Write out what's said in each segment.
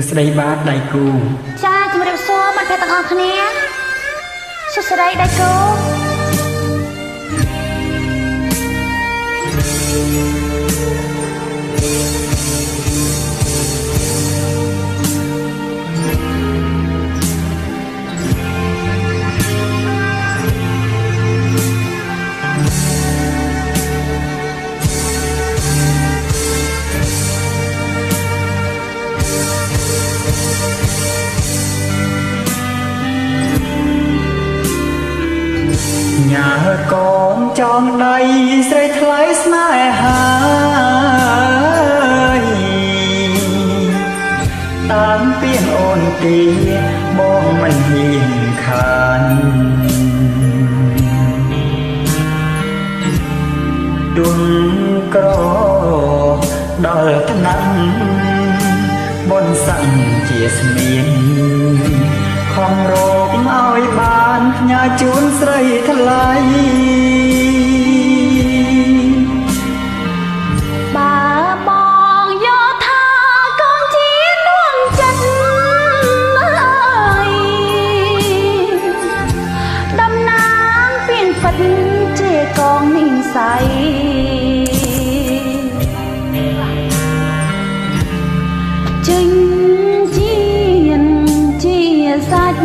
ស្ដីបាទដៃគូចាជំរាបសួរបងប្អូនទាំងអស់គ្នាសួស្ដីដៃគូញ៉ាកូនចងដៃស្រីថ្លៃស្នេហាតាមពីអូនទីបងមិនហ៊ានខានដួងក្រដល់ថ្នាក់បនស័ងជាស្មៀនខំរកឲ្យបានផ្ញើជូនស្រីថ្លៃបើបងយកថាកូនជានួនចិត្តអើយដំណាងពៀនពិតជាកងនិស័យចេញសាច់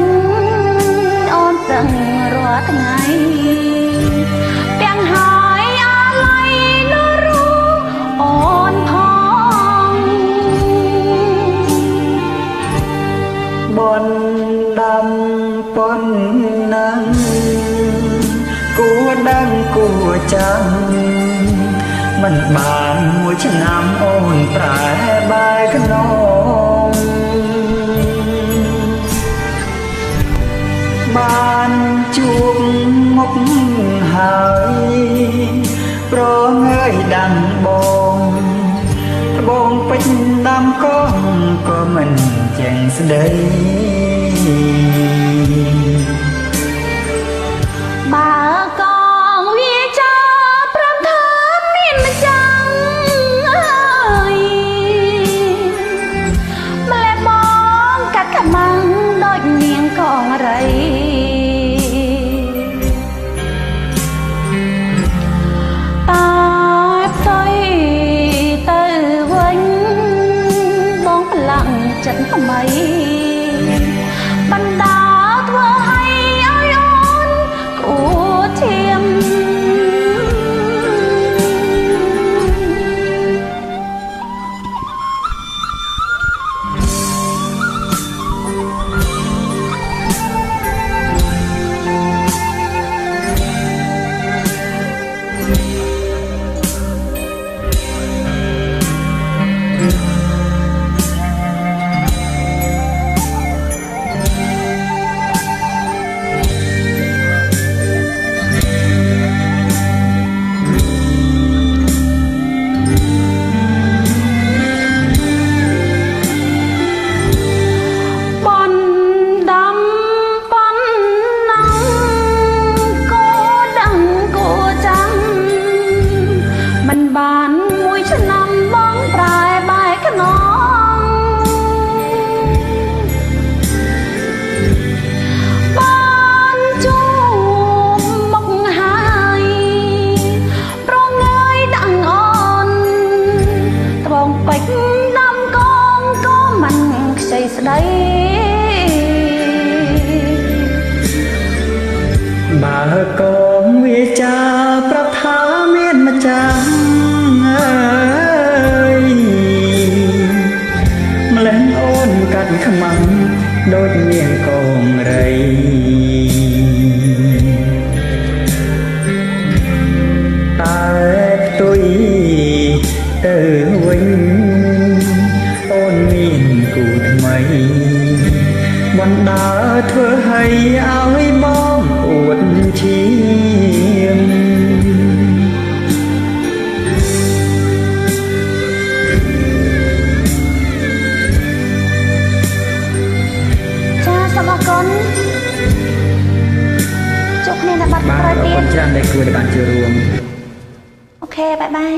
អូនទាំងរាល់ថ្ងៃទាំងហើយអាឡ័យនៅរូបអូនផងបនដាំប៉ុននឹងគួដឹងគួចាំមិនបានមួយឆ្នាំអូនប្រែបែកខ្នងបានជួបមុខហើយប្រងើយដាំបងត្បូងពេជ្រដាំកងក៏មិនចេញស្ដីបើកងវាចាព្រមថាមានម្ចាំងអើយម្លែបងកាត់ខ្មាំងដូចនាងកងរៃចិត្តថ្មីបណ្ដាធ្វើឲ្យអូនគួរធៀមបានមួយឆ្នាំបងប្រែបែកខ្នងបានជួបមុខហើយប្រងើយដាក់អូនត្បូងពេជ្រដាំកងក៏មិនខ្ចីស្ដីបើកងវាចាប្រាប់ថាមានម្ចាស់ម្លេះអូនកាត់ខ្មាំងដូចនាងកងរៃតែផ្ទុយទៅវិញអូនមានគូថ្មីបណ្ដាធ្វើឲ្យបងអួតឈាមសូមអរគុណជួបគ្នានៅបាត់ក្រោយទៀតបាទអរគុណច្រើនដែលគួរដែលបានចូលរួមអូខេបាយបាយ